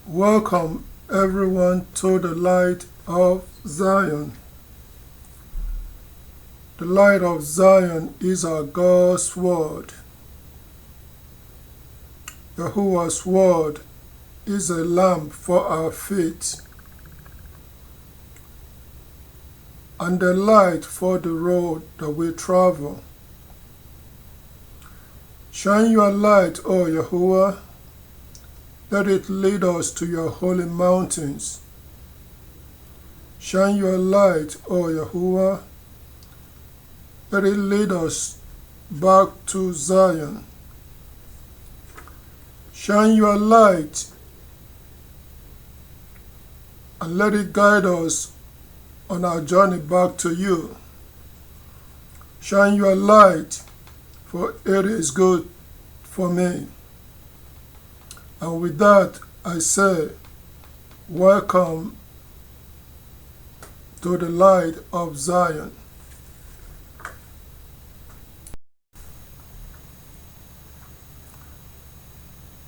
Welcome everyone to the light of Zion. The light of Zion is our God's word. Yahuwah's word is a lamp for our feet and a light for the road that we travel. Shine your light, O Yahuwah. Let it lead us to your holy mountains. Shine your light, O Yahuwah. Let it lead us back to Zion. Shine your light and let it guide us on our journey back to you. Shine your light, for it is good for me. And with that, I say, welcome to the light of Zion.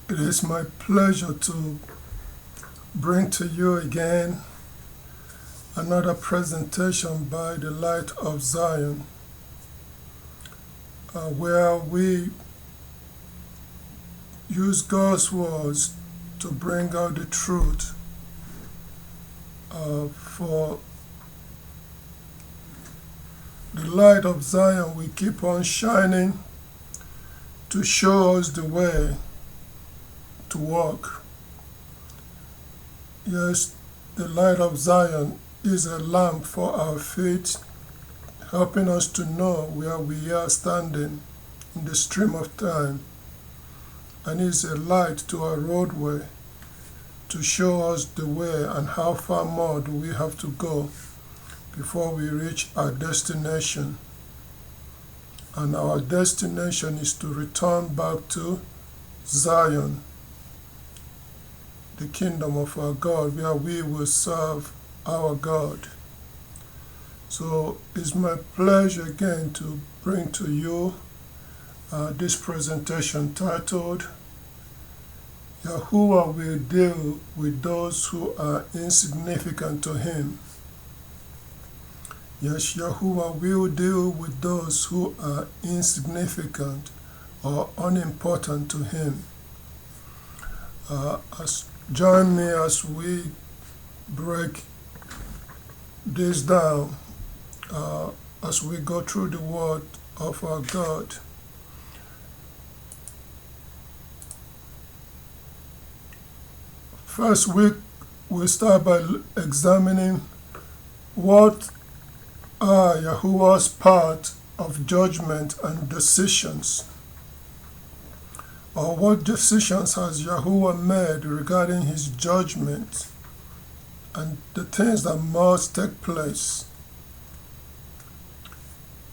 It is my pleasure to bring to you again another presentation by the light of Zion, where we use God's words to bring out the truth for the light of Zion. We keep on shining to show us the way to walk. Yes, the light of Zion is a lamp for our feet, helping us to know where we are standing in the stream of time, and is a light to our roadway to show us the way and how far more do we have to go before we reach our destination. And our destination is to return back to Zion, the kingdom of our God, where we will serve our God. So it's my pleasure again to bring to you this presentation titled, Yahuwah Will Deal with Those Who Are Insignificant to Him. Yes, Yahuwah will deal with those who are insignificant or unimportant to Him. Join me as we break this down as we go through the word of our God. First we'll start by examining what are Yahuwah's part of judgment and decisions, or what decisions has Yahuwah made regarding his judgment and the things that must take place.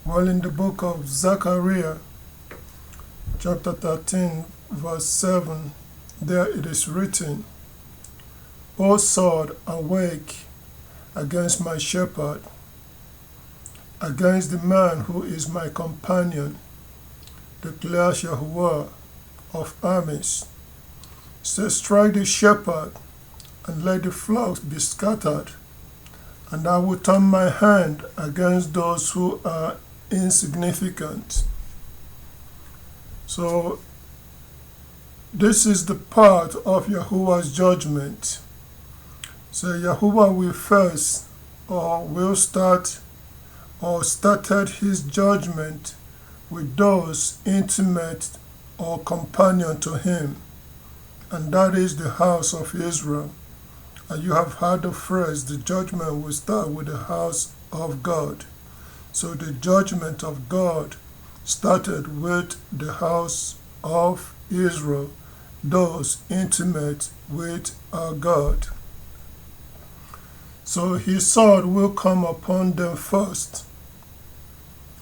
Well, in the book of Zechariah, chapter 13, verse 7, there it is written, O sword, awake against my shepherd, against the man who is my companion, declares Yahuwah of armies. Say, strike the shepherd, and let the flocks be scattered, and I will turn my hand against those who are insignificant. So, this is the part of Yahuwah's judgment. So Yahuwah will first, or will start, or started his judgment with those intimate or companion to him, and that is the house of Israel. And you have heard the phrase, the judgment will start with the house of God. So the judgment of God started with the house of Israel, those intimate with our God. So his sword will come upon them first,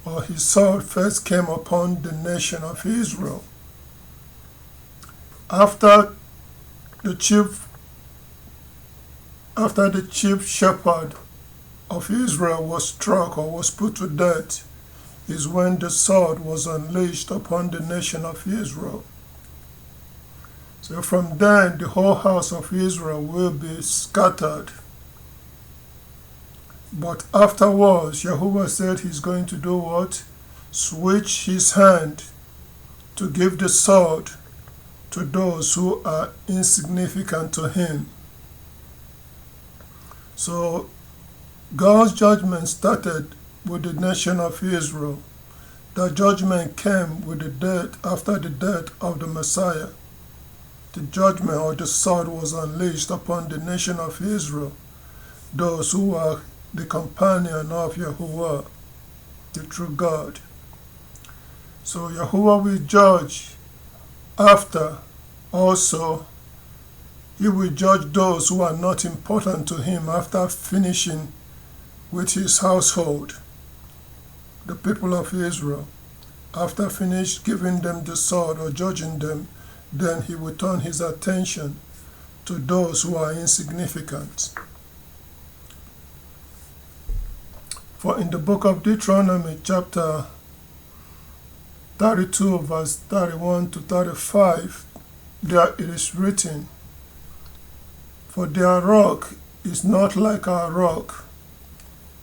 or his sword first came upon the nation of Israel. After the chief shepherd of Israel was struck or was put to death, is when the sword was unleashed upon the nation of Israel. So from then the whole house of Israel will be scattered. But afterwards, Yahuwah said he's going to do what? Switch his hand to give the sword to those who are insignificant to him. So God's judgment started with the nation of Israel. The judgment came with the death, after the death of the Messiah. The judgment or the sword was unleashed upon the nation of Israel, those who are the companion of Yahuwah, the true God. So Yahuwah will judge after. Also, he will judge those who are not important to him after finishing with his household, the people of Israel. After finished giving them the sword or judging them, then he will turn his attention to those who are insignificant. For in the book of Deuteronomy, chapter 32, verse 31 to 35, there it is written, "For their rock is not like our rock.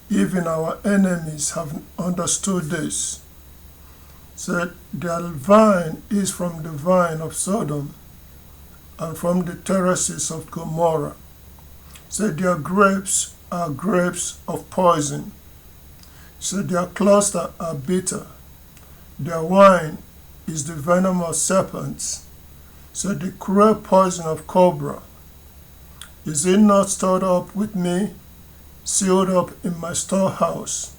Even our enemies have understood this. Said, their vine is from the vine of Sodom and from the terraces of Gomorrah. Said, their grapes are grapes of poison. Said, their clusters are bitter. Their wine is the venom of serpents. Said, the cruel poison of cobra. Is it not stored up with me, sealed up in my storehouse?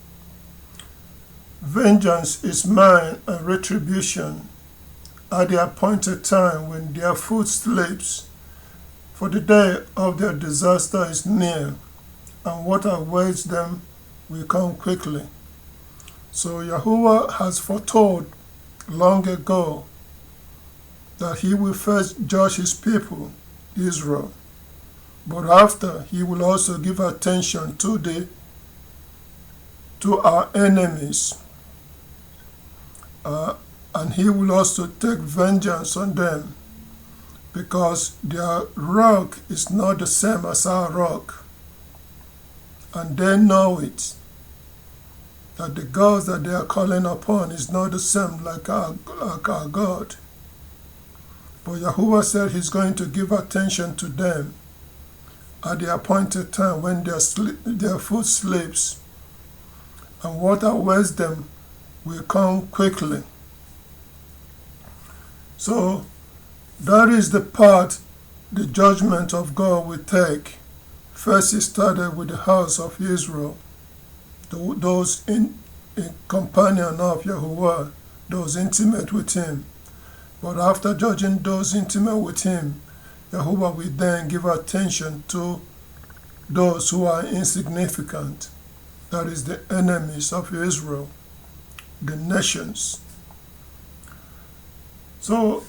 Vengeance is mine and retribution at the appointed time when their foot slips. For the day of their disaster is near, and what awaits them will come quickly." So Yahuwah has foretold long ago that he will first judge his people, Israel. But after, he will also give attention to our enemies. And he will also take vengeance on them, because their rock is not the same as our rock. And they know it, that the gods that they are calling upon is not the same like our God. But Yahuwah said he's going to give attention to them at the appointed time when their foot slips, and what awaits them will come quickly. So that is the part the judgment of God will take. First, he started with the house of Israel, those in companion of Yahuwah, those intimate with him. But after judging those intimate with him, Yahuwah will then give attention to those who are insignificant, that is the enemies of Israel, the nations. So,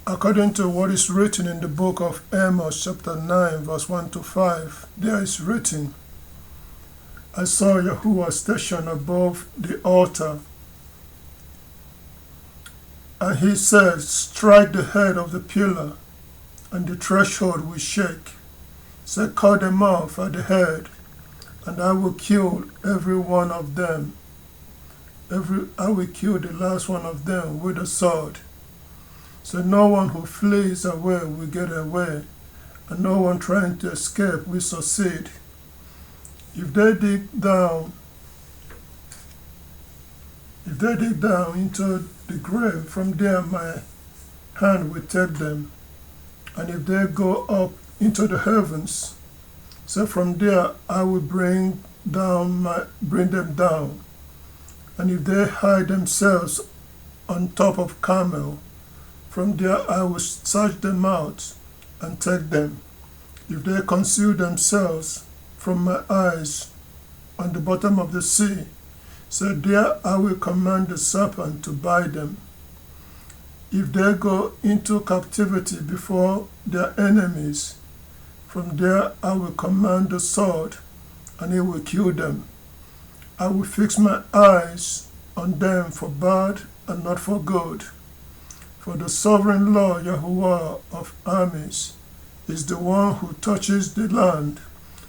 according to what is written in the book of Amos, chapter 9, verse 1 to 5, there is written, "I saw Yahuwah stationed above the altar, and he said, strike the head of the pillar, and the threshold will shake. Say, cut them off at the head, and I will kill every one of them. I will kill the last one of them with a sword. So no one who flees away will get away, and no one trying to escape will succeed. If they dig down into the grave, from there my hand will take them. And if they go up into the heavens, so from there I will bring them down. And if they hide themselves on top of Carmel, from there I will search them out and take them. If they conceal themselves from my eyes on the bottom of the sea, so there I will command the serpent to bite them. If they go into captivity before their enemies, from there I will command the sword, and it will kill them. I will fix my eyes on them for bad and not for good. For the sovereign Lord, Yahuwah of armies, is the one who touches the land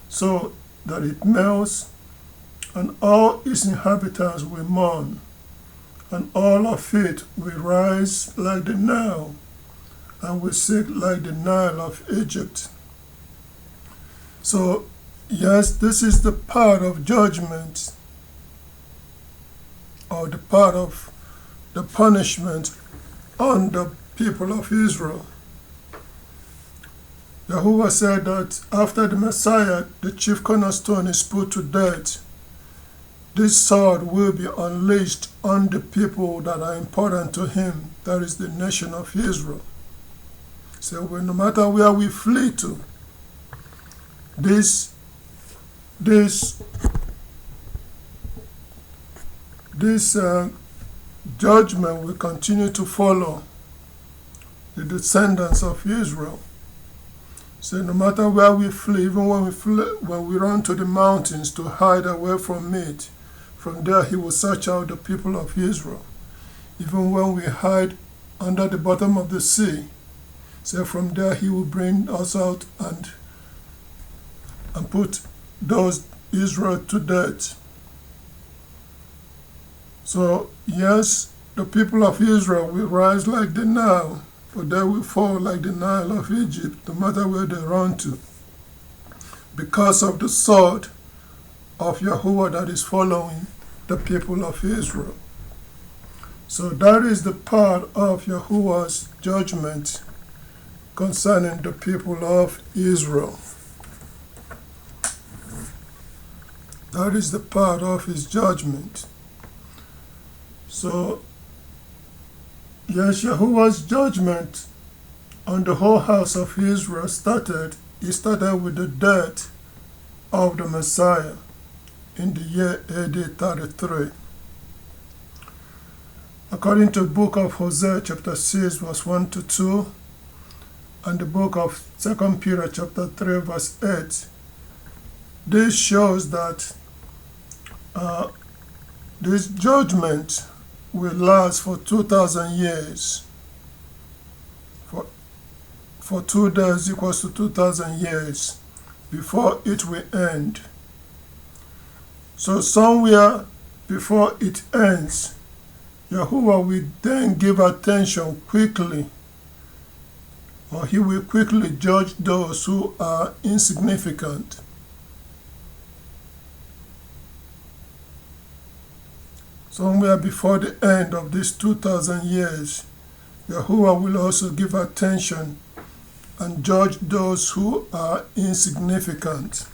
so that it melts, and all its inhabitants will mourn, and all of it will rise like the Nile, and will sink like the Nile of Egypt. So, yes, this is the part of judgment, or the part of the punishment on the people of Israel. Yahuwah said that after the Messiah, the chief cornerstone, is put to death, this sword will be unleashed on the people that are important to him, that is the nation of Israel. So no matter where we flee to, this judgment will continue to follow the descendants of Israel. So no matter where we flee, even when we run to the mountains to hide away from it, from there he will search out the people of Israel. Even when we hide under the bottom of the sea, so from there he will bring us out and put those Israel to death. So yes, the people of Israel will rise like the Nile, but they will fall like the Nile of Egypt, no matter where they run to, because of the sword of Yahuwah that is following the people of Israel. So that is the part of Yahuwah's judgment concerning the people of Israel. That is the part of his judgment. So, yes, Yahuwah's judgment on the whole house of Israel started with the death of the Messiah in the year AD 33. According to the book of Hosea chapter 6 verse 1 to 2 and the book of 2 Peter chapter 3 verse 8, this shows that this judgment will last for 2,000 years. For 2 days equals to 2,000 years before it will end. So somewhere before it ends, Yahuwah will then give attention quickly, or he will quickly judge those who are insignificant. Somewhere before the end of these 2,000 years, Yahuwah will also give attention and judge those who are insignificant.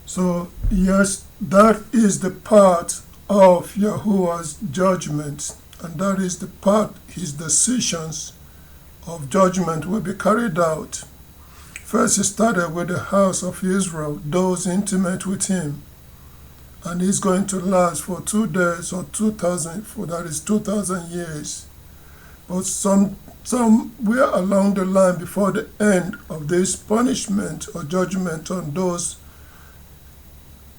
So, yes, that is the part of Yahuwah's judgment, and that is the part his decisions of judgment will be carried out. First, he started with the house of Israel, those intimate with him, and it's going to last for 2 days or 2,000, for that is 2,000 years. But somewhere along the line before the end of this punishment or judgment on those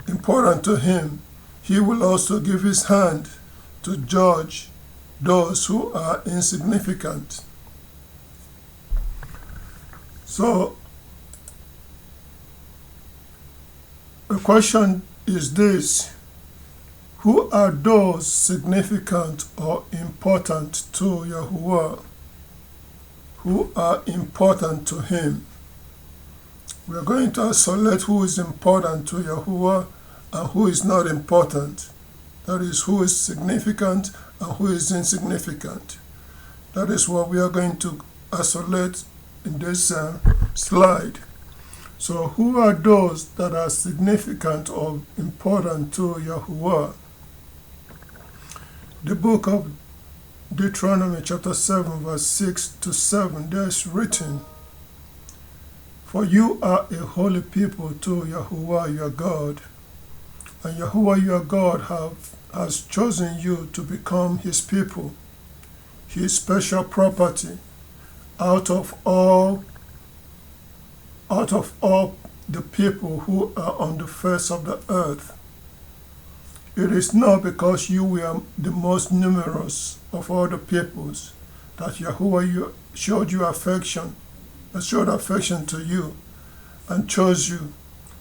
important to him, he will also give his hand to judge those who are insignificant. So, the question is this: who are those significant or important to Yahuwah? Who are important to him? We are going to isolate who is important to Yahuwah and who is not important. That is, who is significant and who is insignificant. That is what we are going to isolate in this slide. So who are those that are significant or important to Yahuwah? The book of Deuteronomy chapter 7 verse 6 to 7, there is written, "For you are a holy people to Yahuwah your God, and Yahuwah your God has chosen you to become his people, his special property, out of all the people who are on the face of the earth. It is not because you were the most numerous of all the peoples that Yahuwah showed affection to you and chose you,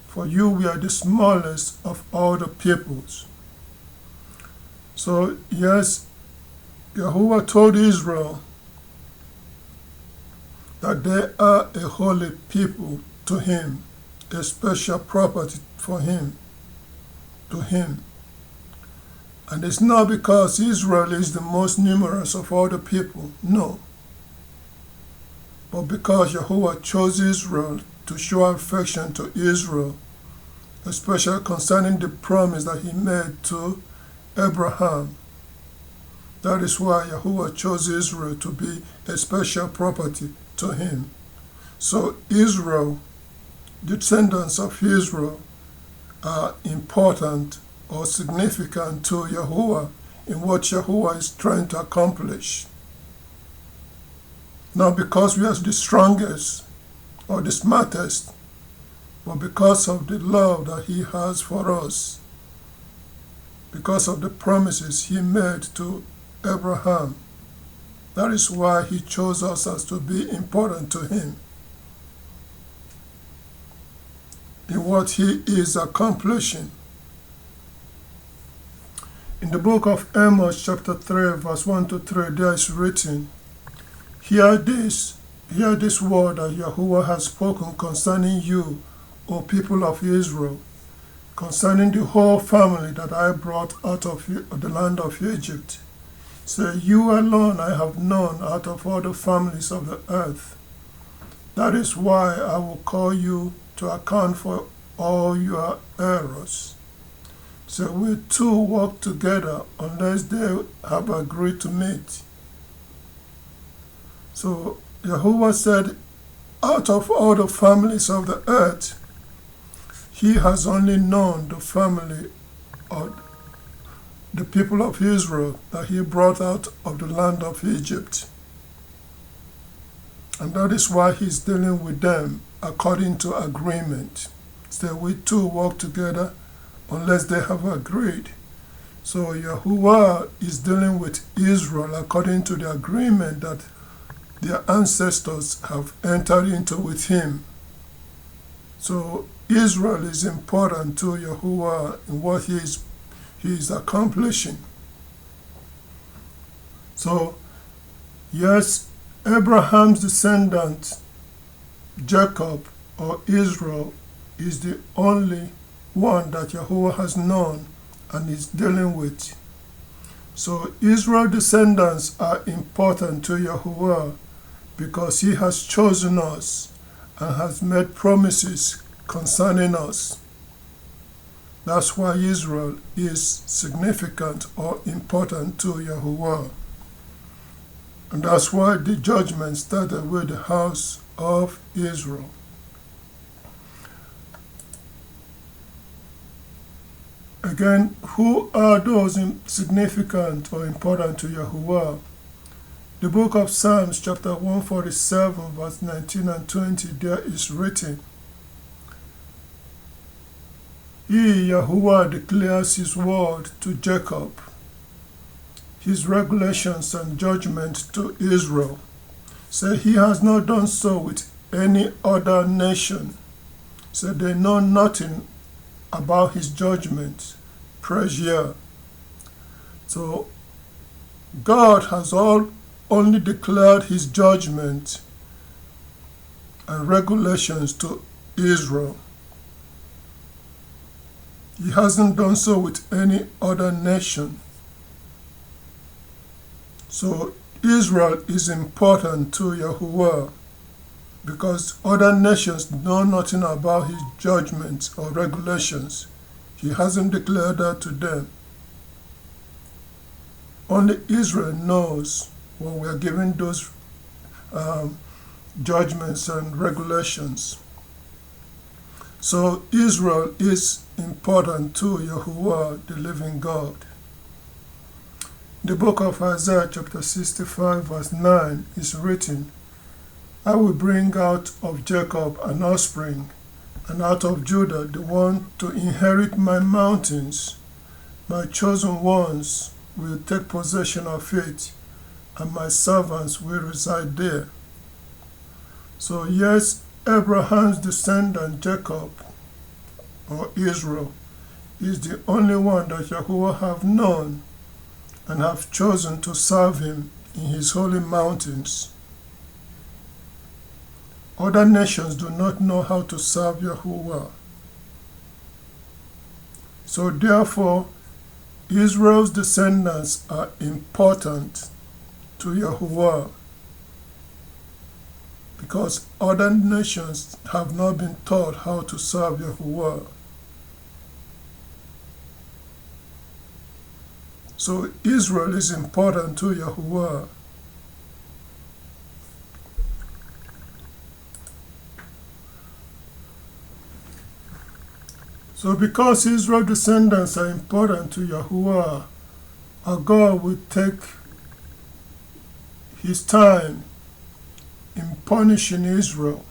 for you were the smallest of all the peoples. So yes, Yahuwah told Israel that they are a holy people to him, a special property for him, to him. And it's not because Israel is the most numerous of all the people, no. But because Yahuwah chose Israel to show affection to Israel, especially concerning the promise that he made to Abraham. That is why Yahuwah chose Israel to be a special property to him. So Israel, the descendants of Israel, are important or significant to Yahuwah in what Yahuwah is trying to accomplish. Not because we are the strongest or the smartest, but because of the love that he has for us, because of the promises he made to Abraham. That is why he chose us as to be important to him in what he is accomplishing. In the book of Amos chapter 3 verse 1 to 3, there is written, Hear this word that Yahuwah has spoken concerning you, O people of Israel, concerning the whole family that I brought out of the land of Egypt. Say, you alone I have known out of all the families of the earth. That is why I will call you to account for all your errors. So we two walk together unless they have agreed to meet. So Yahuwah said, out of all the families of the earth, he has only known the family of the people of Israel that he brought out of the land of Egypt. And that is why he's dealing with them according to agreement. So we two walk together unless they have agreed. So Yahuwah is dealing with Israel according to the agreement that their ancestors have entered into with him. So Israel is important to Yahuwah in what he is accomplishing. So yes, Abraham's descendant, Jacob or Israel, is the only one that Yahuwah has known and is dealing with. So Israel's descendants are important to Yahuwah because he has chosen us and has made promises concerning us. That's why Israel is significant or important to Yahuwah. And that's why the judgment started with the house of Israel. Again, who are those significant or important to Yahuwah? The book of Psalms chapter 147 verse 19 and 20, there is written, He, Yahuwah, declares his word to Jacob, his regulations and judgment to Israel. So he has not done so with any other nation. So they know nothing about his judgment. Praise Yah. So God has only declared his judgment and regulations to Israel. He hasn't done so with any other nation. So Israel is important to Yahuwah because other nations know nothing about his judgments or regulations. He hasn't declared that to them. Only Israel knows when we are given those judgments and regulations. So Israel is important to Yahuwah, the living God. The book of Isaiah chapter 65 verse 9 is written, I will bring out of Jacob an offspring, and out of Judah the one to inherit my mountains, My chosen ones will take possession of it, and my servants will reside there. So yes, Abraham's descendant Jacob, or Israel, is the only one that Yahuwah have known and have chosen to serve him in his holy mountains. Other nations do not know how to serve Yahuwah. So therefore, Israel's descendants are important to Yahuwah, because other nations have not been taught how to serve Yahuwah. So Israel is important to Yahuwah. So because Israel's descendants are important to Yahuwah, our God will take his time in punishing Israel.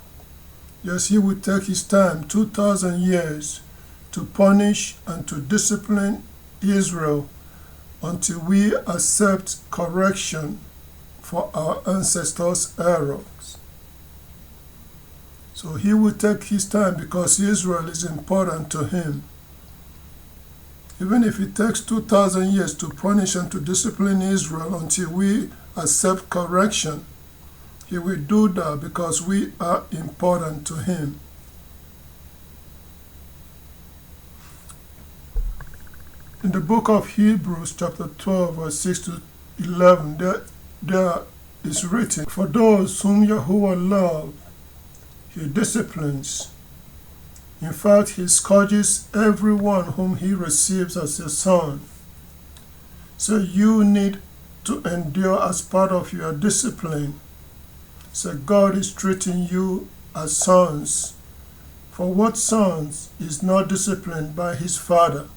Yes, he will take his time, 2,000 years, to punish and to discipline Israel until we accept correction for our ancestors' errors. So he will take his time because Israel is important to him. Even if it takes 2,000 years to punish and to discipline Israel until we accept correction, he will do that because we are important to him. In the book of Hebrews, chapter 12, verse 6 to 11, there is written, "For those whom Yahuwah loves, he disciplines. In fact, he scourges everyone whom he receives as a son." So you need to endure as part of your discipline. So God is treating you as sons. For what sons is not disciplined by his father?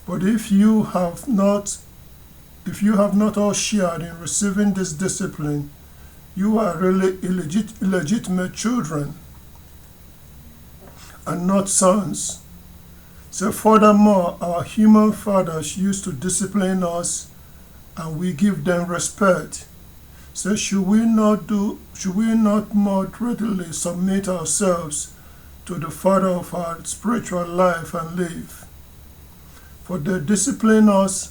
But if you have not all shared in receiving this discipline, you are really illegitimate children and not sons. So furthermore, our human fathers used to discipline us and we give them respect. So should we not more readily submit ourselves to the Father of our spiritual life and live? For they discipline us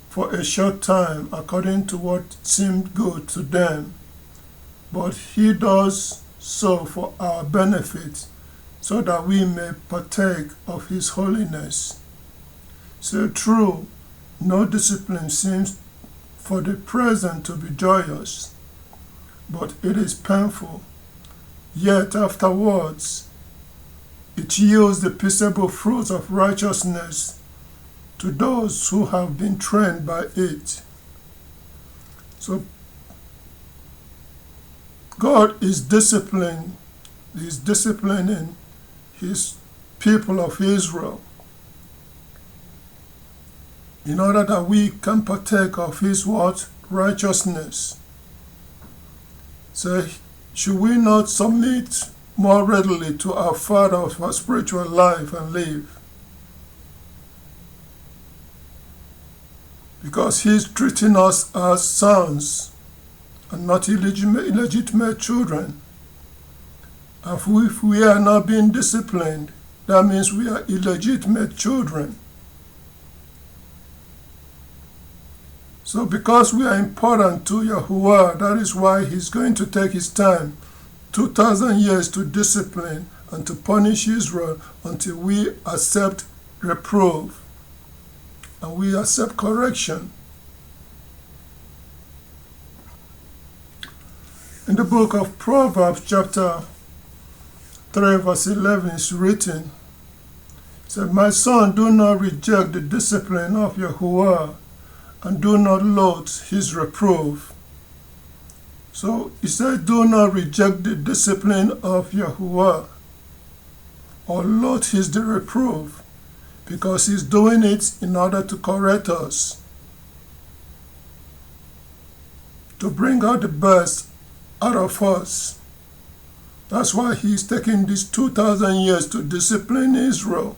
for a short time according to what seemed good to them, but he does so for our benefit, so that we may partake of his holiness. So true, no discipline seems for the present to be joyous, but it is painful. Yet afterwards, it yields the peaceable fruits of righteousness to those who have been trained by it. So God is disciplining his people of Israel in order that we can partake of his what? Righteousness. So should we not submit more readily to our Father of our spiritual life and live? Because he's treating us as sons and not illegitimate children. And if we are not being disciplined, that means we are illegitimate children. So because we are important to Yahuwah, that is why he's going to take his time, 2,000 years, to discipline and to punish Israel until we accept reproof and we accept correction. In the book of Proverbs, chapter 3, verse 11, is written, it said, "My son, do not reject the discipline of Yahuwah, and do not loathe his reproof." So he said, do not reject the discipline of Yahuwah or loathe his reproof, because he's doing it in order to correct us, to bring out the best out of us. That's why he's taking these 2,000 years to discipline Israel.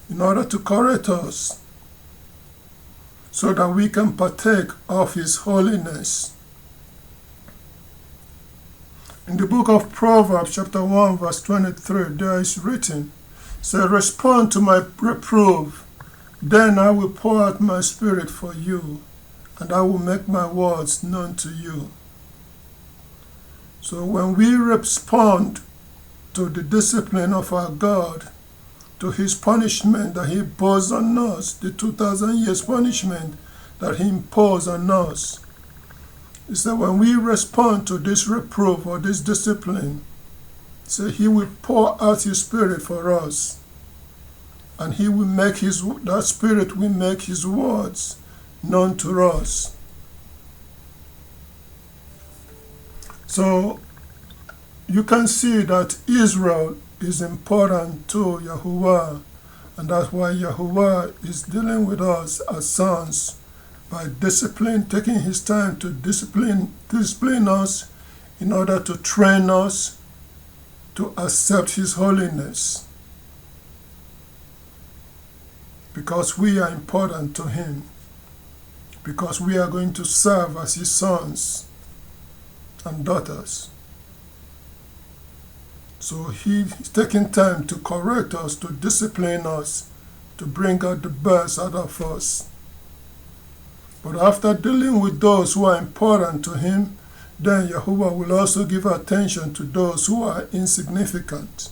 in order to correct us, so that we can partake of His holiness. In the book of Proverbs, chapter 1, verse 23, there is written, say, respond to my reproof, then I will pour out my spirit for you, and I will make my words known to you. So when we respond to the discipline of our God, to His punishment that He imposed on us, the 2,000 years punishment that He imposed on us, is that when we respond to this reproof or this discipline, so He will pour out His Spirit for us, and He will make that Spirit will make His words known to us. So you can see that Israel is important to Yahuwah, and that's why Yahuwah is dealing with us as sons by taking His time to discipline us in order to train us to accept His holiness, because we are important to Him, because we are going to serve as His sons and daughters. So He's taking time to correct us, to discipline us, to bring out the best out of us. But after dealing with those who are important to Him, then Yahuwah will also give attention to those who are insignificant.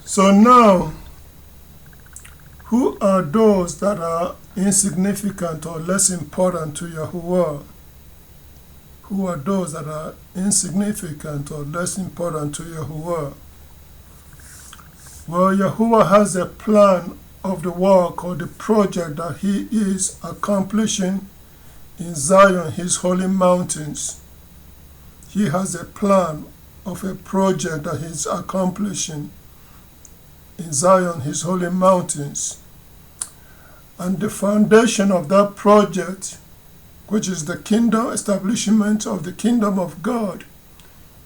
So now, who are those that are insignificant or less important to Yahuwah? Who are those that are insignificant or less important to Yahuwah? Well, Yahuwah has a plan of the work or the project that He is accomplishing in Zion, His holy mountains. He has a plan of a project that He's accomplishing in Zion, His holy mountains. And the foundation of that project, which is the kingdom establishment of the kingdom of God,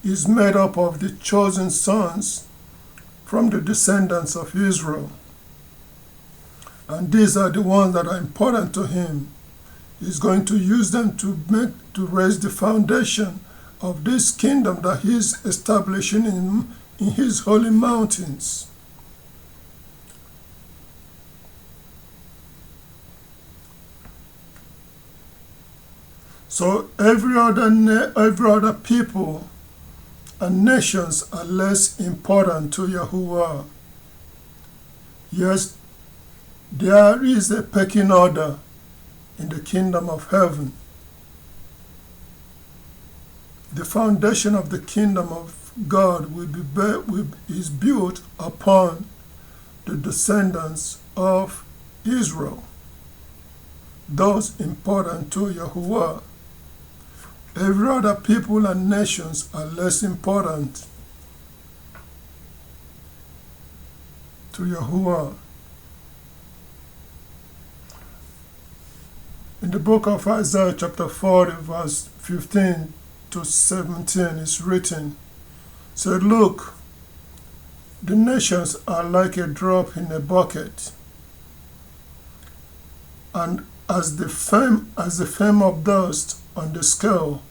is made up of the chosen sons from the descendants of Israel. And these are the ones that are important to Him. He's going to use them to raise the foundation of this kingdom that He's establishing in His holy mountains. So every other people and nations are less important to Yahuwah. Yes, there is a pecking order in the kingdom of heaven. The foundation of the kingdom of God is built upon the descendants of Israel, those important to Yahuwah. Every other people and nations are less important to Yahuwah. In the book of Isaiah chapter 40, verse 15 to 17, it's written, so look, the nations are like a drop in a bucket, and as the film of dust on the scale,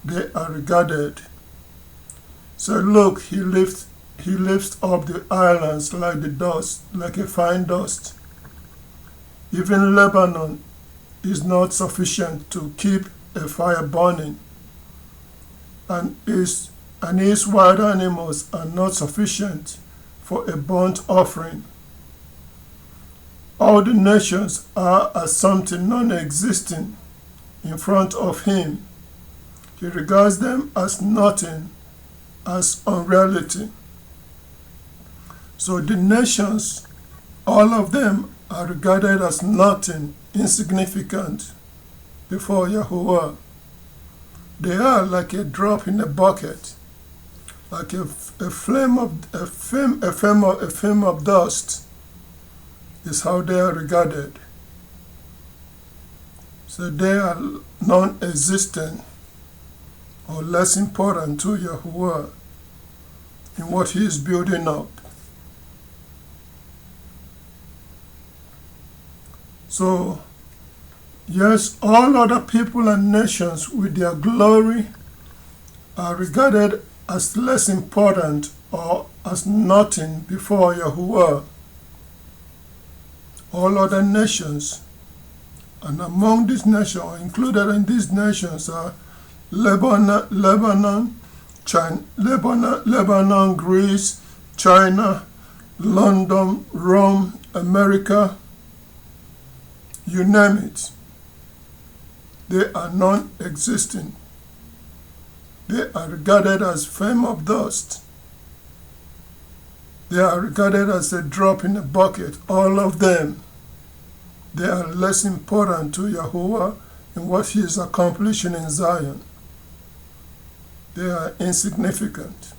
they are regarded. So look, he lifts up the islands like the dust, like a fine dust. Even Lebanon is not sufficient to keep a fire burning, and his wild animals are not sufficient for a burnt offering. All the nations are as something non-existing in front of Him. He regards them as nothing, as unreality. So the nations, all of them are regarded as nothing, insignificant before Yahuwah. They are like a drop in a bucket, like a film of dust is how they are regarded. So they are non-existent or less important to Yahuwah. in what he is building up. So, yes, all other people and nations with their glory are regarded as less important or as nothing before Yahuwah. All other nations, and among these nations, or included in these nations, are Lebanon, Greece, China, London, Rome, America, you name it. They are non-existent. They are regarded as flame of dust. They are regarded as a drop in a bucket, all of them. They are less important to Yahuwah in what he is accomplishing in Zion. They are insignificant.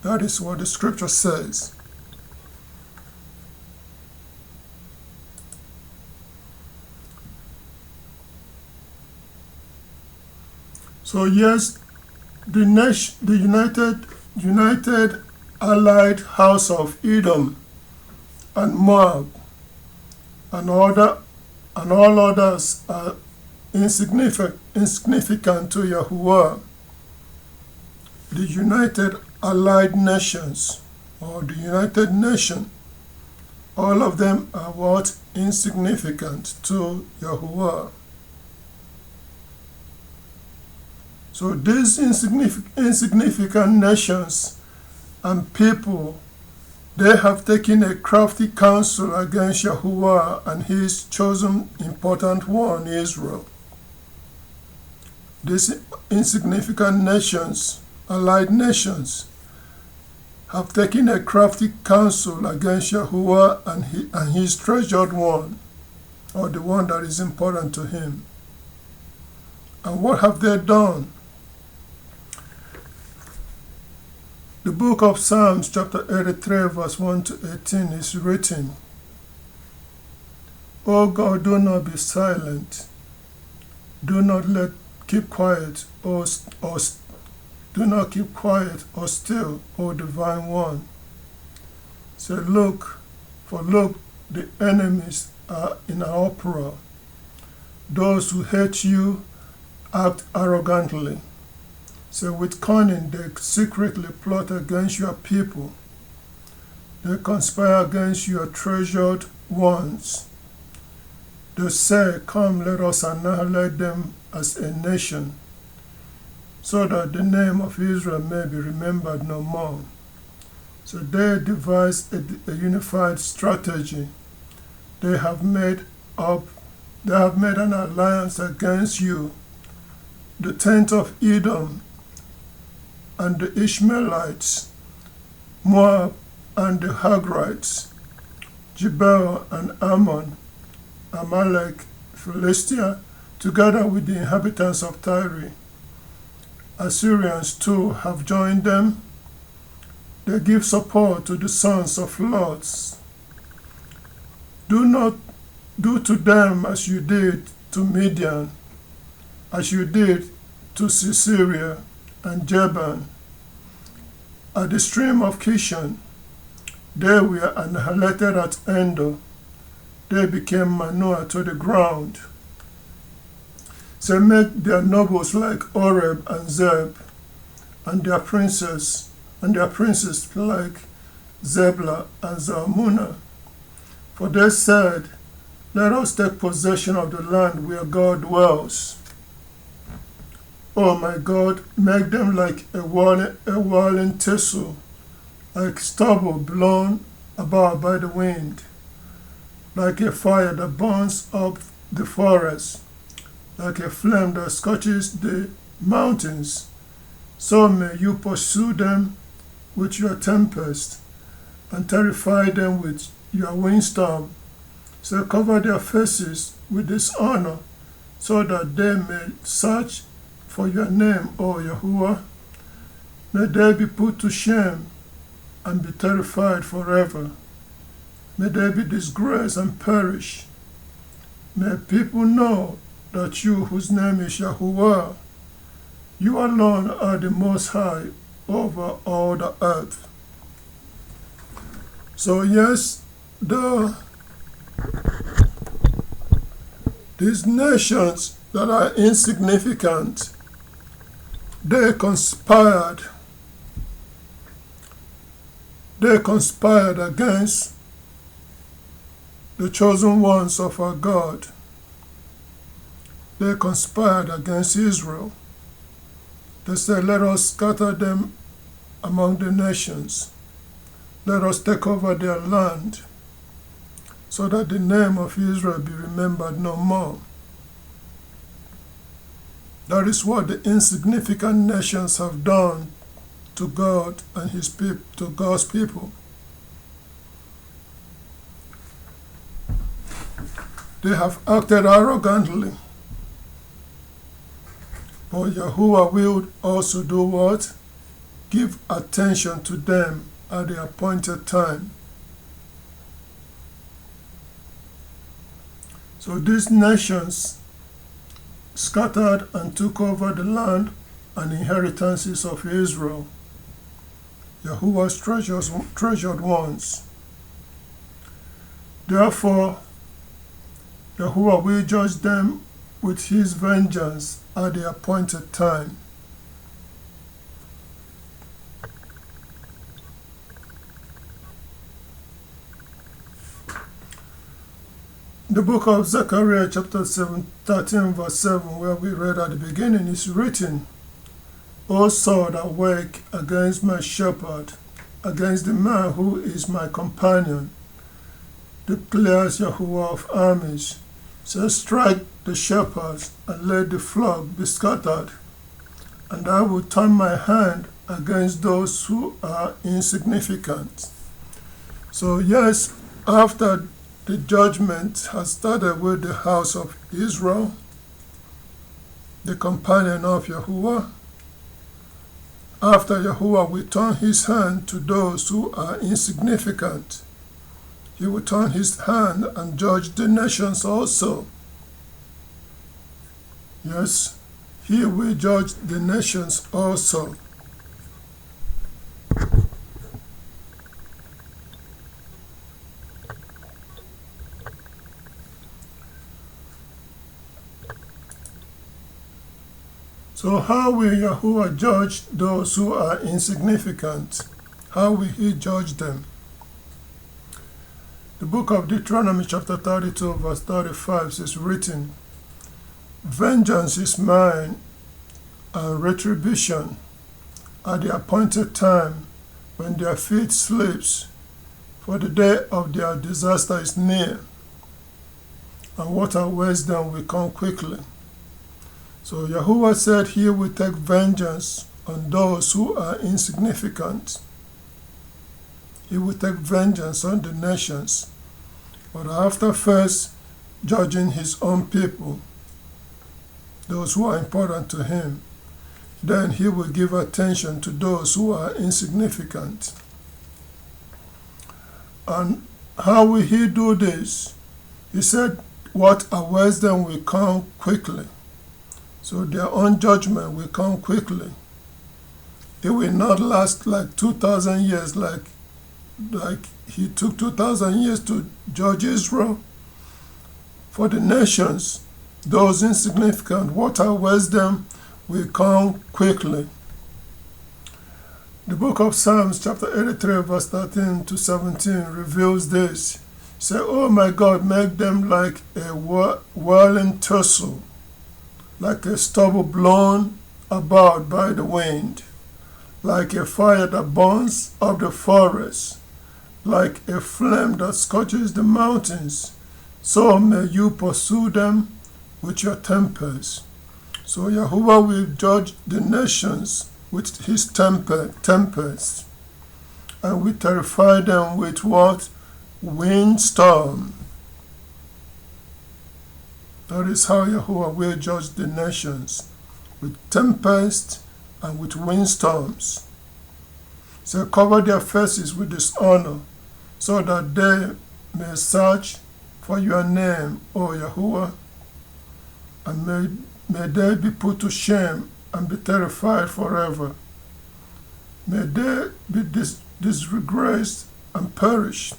That is what the scripture says. So yes, the United Allied House of Edom and Moab and all others are insignificant to Yahuwah. The United Allied Nations, or the United Nation, all of them are what? Insignificant to Yahuwah. So these insignificant nations and people, they have taken a crafty counsel against Yahuwah and his chosen important one, Israel. These insignificant nations, allied nations, have taken a crafty counsel against Yahuwah and his treasured one, or the one that is important to him. And what have they done? The book of Psalms, chapter 83, verse 1 to 18 is written, O God, do not be silent. Do not keep quiet or do not keep quiet or still, O divine one. Say, look, the enemies are in an uproar. Those who hate you act arrogantly. So with cunning they secretly plot against your people. They conspire against your treasured ones. They say, come, let us annihilate them as a nation, so that the name of Israel may be remembered no more. So they devise a unified strategy. They have made an alliance against you, the tent of Edom, and the Ishmaelites, Moab and the Hagrites, Jebel and Ammon, Amalek, Philistia, together with the inhabitants of Tyre. Assyrians too have joined them. They give support to the sons of Lot. Do not do to them as you did to Midian, as you did to Sisera and Jebus. At the stream of Kishon, they were annihilated at Endor. They became manure to the ground. So make their nobles like Oreb and Zeb, and their princes like Zeblah and Zalmunna. For they said, let us take possession of the land where God dwells. Oh my God, make them like a whirling thistle, like stubble blown about by the wind, like a fire that burns up the forest, like a flame that scorches the mountains. So may you pursue them with your tempest, and terrify them with your windstorm. So cover their faces with dishonor, so that they may search for your name, O Yahuwah. May they be put to shame and be terrified forever. May they be disgraced and perish. May people know that you, whose name is Yahuwah, you alone are the Most High over all the earth. So yes, these nations that are insignificant, they conspired against the chosen ones of our God. They conspired against Israel. They said, let us scatter them among the nations. Let us take over their land, so that the name of Israel be remembered no more. That is what the insignificant nations have done to God and His people, to God's people. They have acted arrogantly. But Yahuwah will also do what? Give attention to them at the appointed time. So these nations scattered and took over the land and inheritances of Israel, Yahuwah's treasured ones. Therefore, Yahuwah will judge them with His vengeance at the appointed time. The book of Zechariah chapter 13 verse 7, where we read at the beginning, is written, O sword, awake against my shepherd, against the man who is my companion, declares Yahuwah of armies. So strike the shepherds and let the flock be scattered, and I will turn my hand against those who are insignificant. So yes, after the judgment has started with the house of Israel, the companion of Yahuwah, after Yahuwah will turn His hand to those who are insignificant, He will turn His hand and judge the nations also. Yes, He will judge the nations also. So how will Yahuwah judge those who are insignificant? How will He judge them? The book of Deuteronomy chapter 32 verse 35 says written, Vengeance is mine and retribution at the appointed time when their feet slips, for the day of their disaster is near, and what awaits them will come quickly. So Yahuwah said He will take vengeance on those who are insignificant. He will take vengeance on the nations, but after first judging His own people, those who are important to Him, then He will give attention to those who are insignificant. And how will He do this? He said what awaits them will come quickly. So their own judgment will come quickly. It will not last like 2,000 years, like He took 2,000 years to judge Israel. For the nations, those insignificant, what awaits them will come quickly. The book of Psalms chapter 83 verse 13 to 17 reveals this. Say, oh my God, make them like a whirling tussle, like a stubble blown about by the wind, like a fire that burns up the forest, like a flame that scorches the mountains. So may you pursue them with your tempest. So Yahuwah will judge the nations with His tempest, and will terrify them with what? Windstorm. That is how Yahuwah will judge the nations, with tempest and with windstorms. So cover their faces with dishonor, so that they may search for your name, O Yahuwah, and may they be put to shame and be terrified forever. May they be disgraced and perish.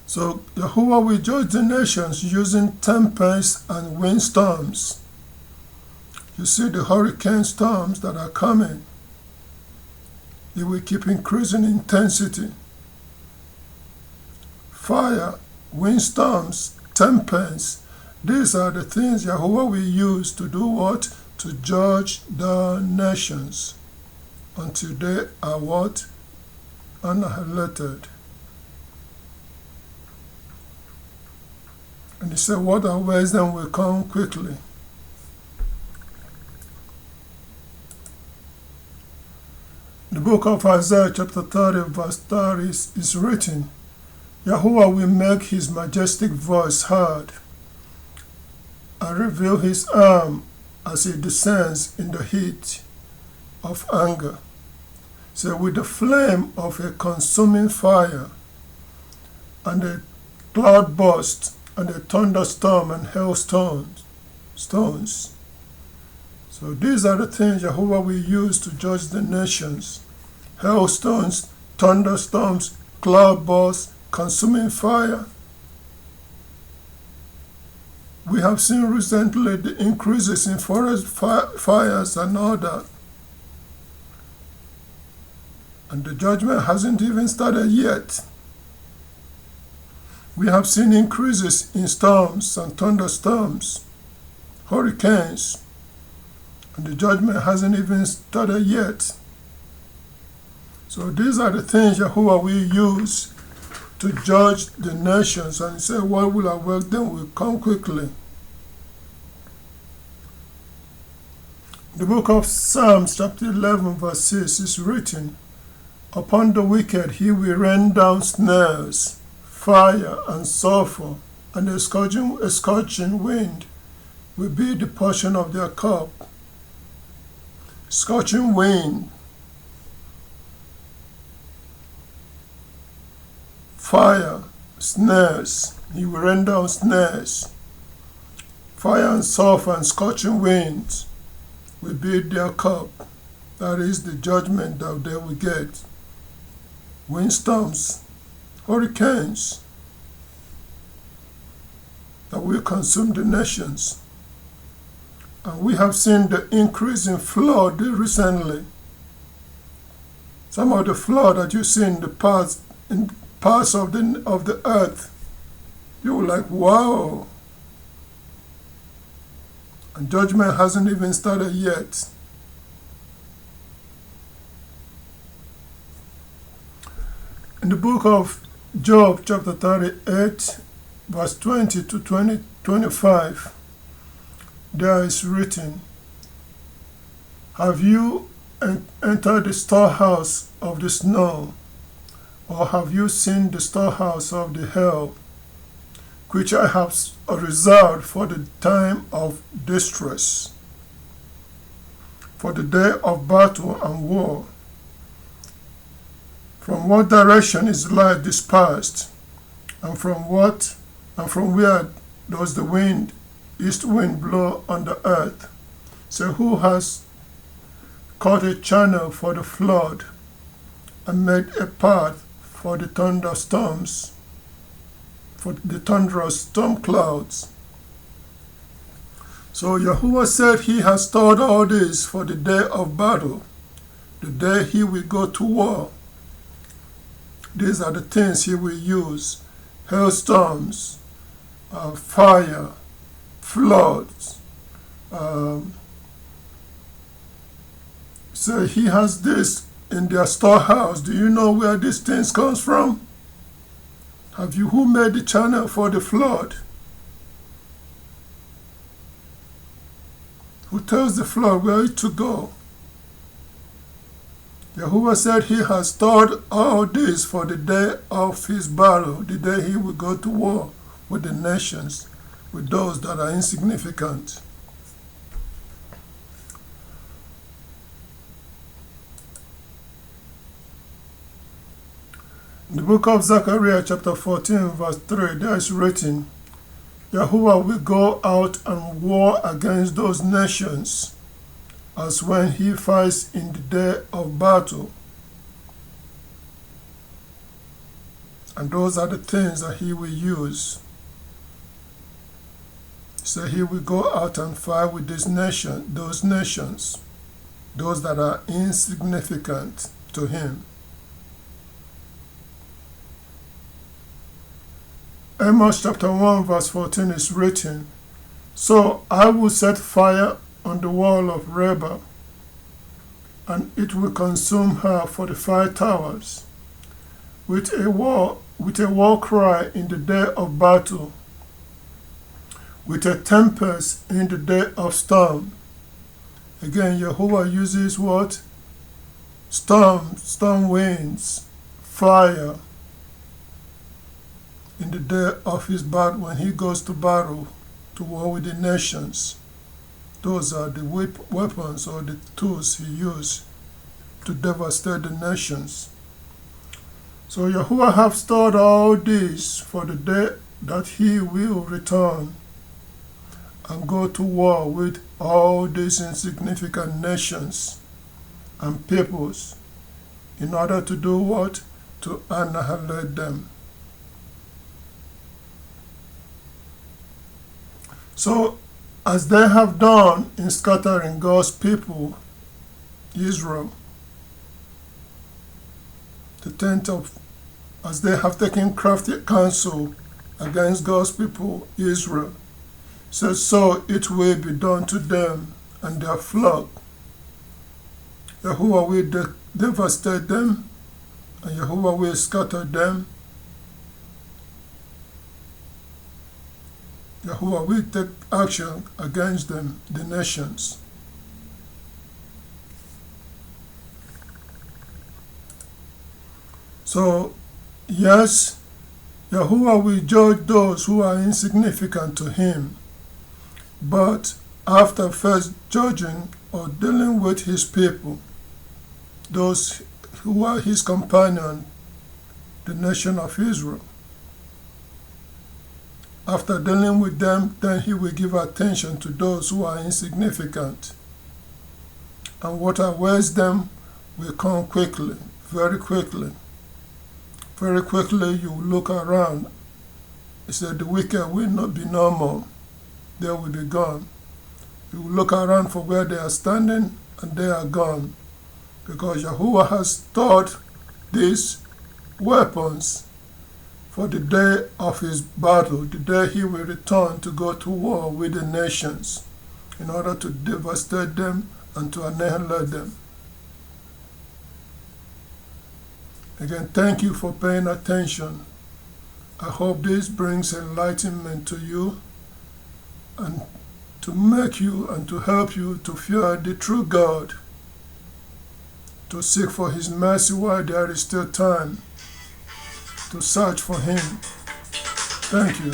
So Yahuwah will judge the nations using tempests and windstorms. You see the hurricane storms that are coming. They will keep increasing intensity. Fire, windstorms, tempests. These are the things Yahuwah will use to do what? To judge the nations until they are what? Annihilated. And he said, what are wisdom will come quickly. The book of Isaiah chapter 30 verse 30 is written, Yahuwah will make his majestic voice heard and reveal his arm as he descends in the heat of anger. So with the flame of a consuming fire and a cloudburst and a thunderstorm and hailstones. So these are the things Yahuwah will use to judge the nations. Hailstones, thunderstorms, cloudbursts, consuming fire. We have seen recently the increases in forest fires and all that. And the judgment hasn't even started yet. We have seen increases in storms and thunderstorms, hurricanes, and the judgment hasn't even started yet. So these are the things Yahuwah will use to judge the nations, and he said, what will awake them will come quickly. The book of Psalms chapter 11 verse 6 is written, upon the wicked he will rain down snares, fire and sulfur, and a scorching wind will be the portion of their cup. Scorching wind, fire, snares, he will rain down snares, fire and sulfur and scorching winds will be their cup. That is the judgment that they will get. Windstorms, hurricanes that will consume the nations. And we have seen the increase in flood recently. Some of the flood that you see in parts of the earth, you were like, wow. And judgment hasn't even started yet. In the book of Job, chapter 38, verse 20 to 25, there is written, have you entered the storehouse of the snow, or have you seen the storehouse of the hail, which I have reserved for the time of distress, for the day of battle and war? From what direction is light dispersed, and from where does the east wind blow on the earth? So who has cut a channel for the flood and made a path for the thunderstorms, for the thunderous storm clouds? So Yahuwah said he has stored all this for the day of battle, the day he will go to war. These are the things he will use: hailstorms, fire, floods. So he has this in their storehouse. Do you know where these things comes from? Who made the channel for the flood? Who tells the flood where it to go? Yahuwah said he has stored all this for the day of his battle, the day he will go to war with the nations, with those that are insignificant. In the book of Zechariah chapter 14 verse 3, there is written, Yahuwah will go out and war against those nations as when he fights in the day of battle. And those are the things that he will use. So he will go out and fight with those nations, those that are insignificant to him. Amos chapter 1 verse 14 is written, "So I will set fire on the wall of Reba, and it will consume her 45 towers, with a war cry in the day of battle, with a tempest in the day of storm." Again, Yahuwah uses what? Storm winds, fire, in the day of his battle, when he goes to battle, to war with the nations. Those are the weapons or the tools he used to devastate the nations. So Yahuwah have stored all this for the day that he will return and go to war with all these insignificant nations and peoples, in order to do what? To annihilate them. So, as they have done in scattering God's people, Israel, as they have taken crafty counsel against God's people, Israel, so it will be done to them and their flock. Yahuwah will devastate them, and Yahuwah will scatter them. Yahuwah will take action against them, the nations. So, yes, Yahuwah will judge those who are insignificant to him, but after first judging or dealing with his people, those who are his companion, the nation of Israel, after dealing with them, then he will give attention to those who are insignificant. And what awaits them will come quickly, very quickly. Very quickly you look around. He said the wicked will not be no more. They will be gone. You look around for where they are standing, and they are gone. Because Yahuwah has stored these weapons for the day of his battle, the day he will return to go to war with the nations, in order to devastate them and to annihilate them. Again, thank you for paying attention. I hope this brings enlightenment to you, and to make you and to help you to fear the true God, to seek for his mercy while there is still time, to search for him. Thank you.